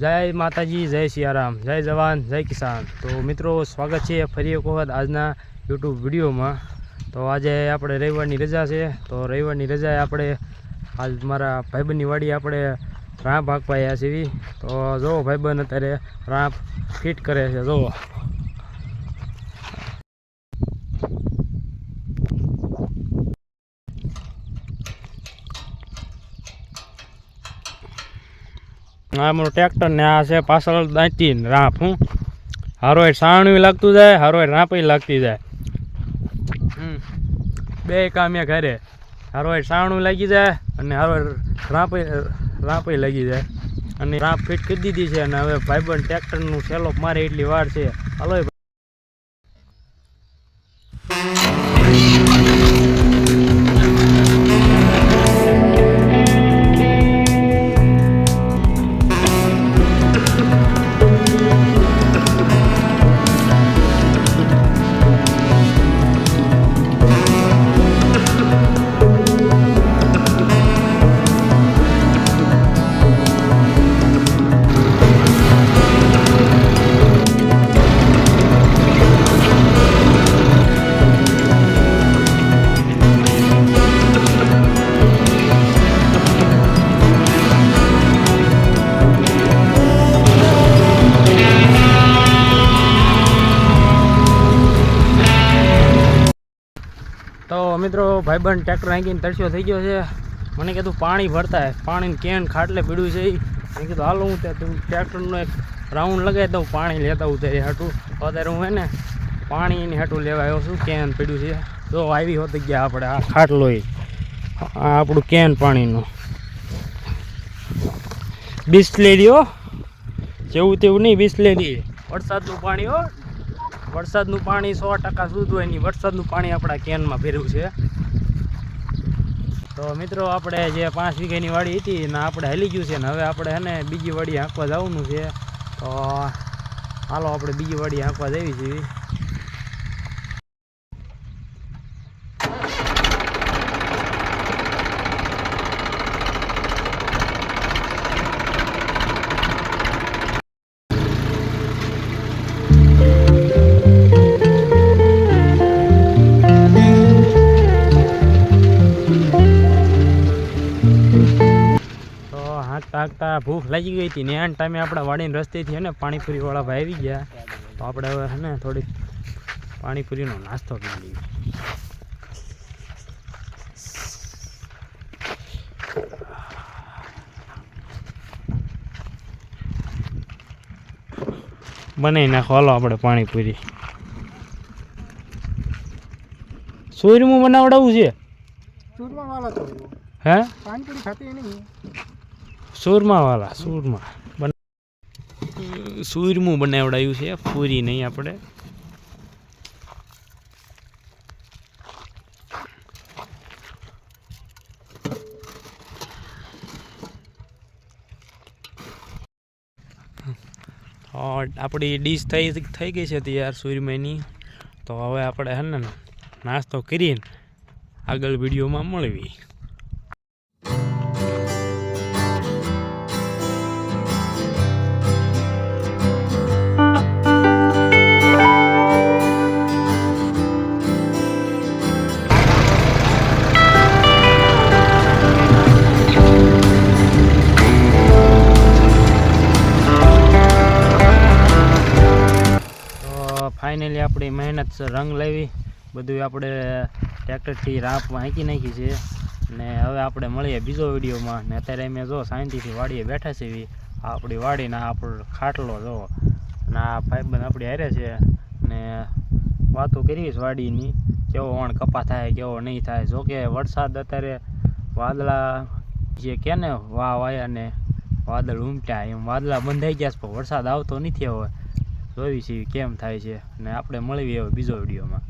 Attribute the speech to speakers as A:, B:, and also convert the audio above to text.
A: જય માતાજી, જય સિયારામ, જય જવાન, જય કિસાન। તો મિત્રો, સ્વાગત છે ફરી એક વખત આજના યુટ્યુબ વિડીયોમાં। તો આજે આપણે રવિવારની રજા છે। તો રવિવારની રજાએ આપણે આજ મારા ભાઈબંધની વાડી આપણે રાંપ હાંકવા આવ્યા છીએ। તો જો ભાઈબંધ અત્યારે રાંપ ફિટ કરે છે। જો અમારું ટ્રેક્ટર ને આ છે પાછળ દાંતી રાંપ। હું હારોય સાણું લાગતું જાય, હારોય રાંપય લાગતી જાય। બે કામ એ ઘરે હારોય સાણું લાગી જાય અને હારોય રાંપય લાગી જાય। અને રાંપ ફિટ કરી દીધી છે અને હવે ભાઈબંધ ટ્રેક્ટરનું સેલોપ મારે એટલી વાર છે। હાલો તો મિત્રો, ભાઈબંધ ટ્રેક્ટર હાંકીને તરસ્યો થઈ ગયો છે। મને કીધું પાણી ભરતા હે, પાણીની કેન ખાટલે પીડ્યું છે। મેં કીધું હાલો હું તું ટ્રેક્ટરનો એક રાઉન્ડ લગાવી દઉં, પાણી લેતા હું ત્યારે હાટું। અત્યારે હું હે ને પાણી એની હાટું લેવા આવ્યો છું। કેન પીડ્યું છે, જો આવી હોતી ગયા આપણે આ ખાટલો, આ આપણું કેન પાણીનું બિસ્લેરી હો, જેવું તેવું નહીં, બિસ્લેરી વરસાદનું પાણી હો। વરસાદનું પાણી 100% શુદ્ધ હોય નહીં, વરસાદનું પાણી આપણા કેનમાં ભર્યું છે। તો મિત્રો, આપણે જે 5 વીઘાની વાડી હતી ને આપણે હાલી ગયું છે ને હવે આપણે હે ને બીજી વાડી હાંકવા જવાનું છે। તો હાલો આપણે બીજી વાડી હાંકવા જઈએ છીએ। હાંકતા ભૂખ લાગી ગઈ હતી ને એન ટાઈમે આપણા વાડીને રસ્તેથી ને પાણીપુરીવાળા ભાઈ આવી ગયા। તો આપણે હવે હે ને થોડીક પાણીપુરીનો નાસ્તો કરી લઈએ। બનાવી નાખો હાલો આપણે પાણીપુરી। સુરમું બનાવડાવું છે? હે, પાણીપુરી ખાતી નહીં, સુરમા વાળા સુરમું બનાવડાયું છે, પૂરી નહીં આપણે। આપણી ડીશ થઈ ગઈ છે તૈયાર સુરમાની। તો હવે આપણે હે ને નાસ્તો કરીને આગળ વિડીયોમાં મળવી। ફાઇનલી આપણી મહેનત રંગ લાવી, બધું આપણે ટ્રેક્ટરથી રાંપમાં હાંકી નાખી છે ને હવે આપણે મળીએ બીજો વિડીયોમાં। ને અત્યારે અમે જો શાંતિથી વાડીએ બેઠા છીએ, આપણી વાડીના આપણો ખાટલો જો ને આ ભાઈબંધ આપણી હારે છે ને વાતો કરીશ વાડીની, કેવો વણ કપા થાય કેવો નહીં થાય। જોકે વરસાદ અત્યારે વાદળા જે કે ને વાયા ને વાદળ ઉમટ્યા એમ વાદળા બંધાઈ ગયા છે, પણ વરસાદ આવતો નથી। હવે જોઈ છીએ કેમ થાય છે ને આપણે મળીએ હવે બીજો વિડીયોમાં।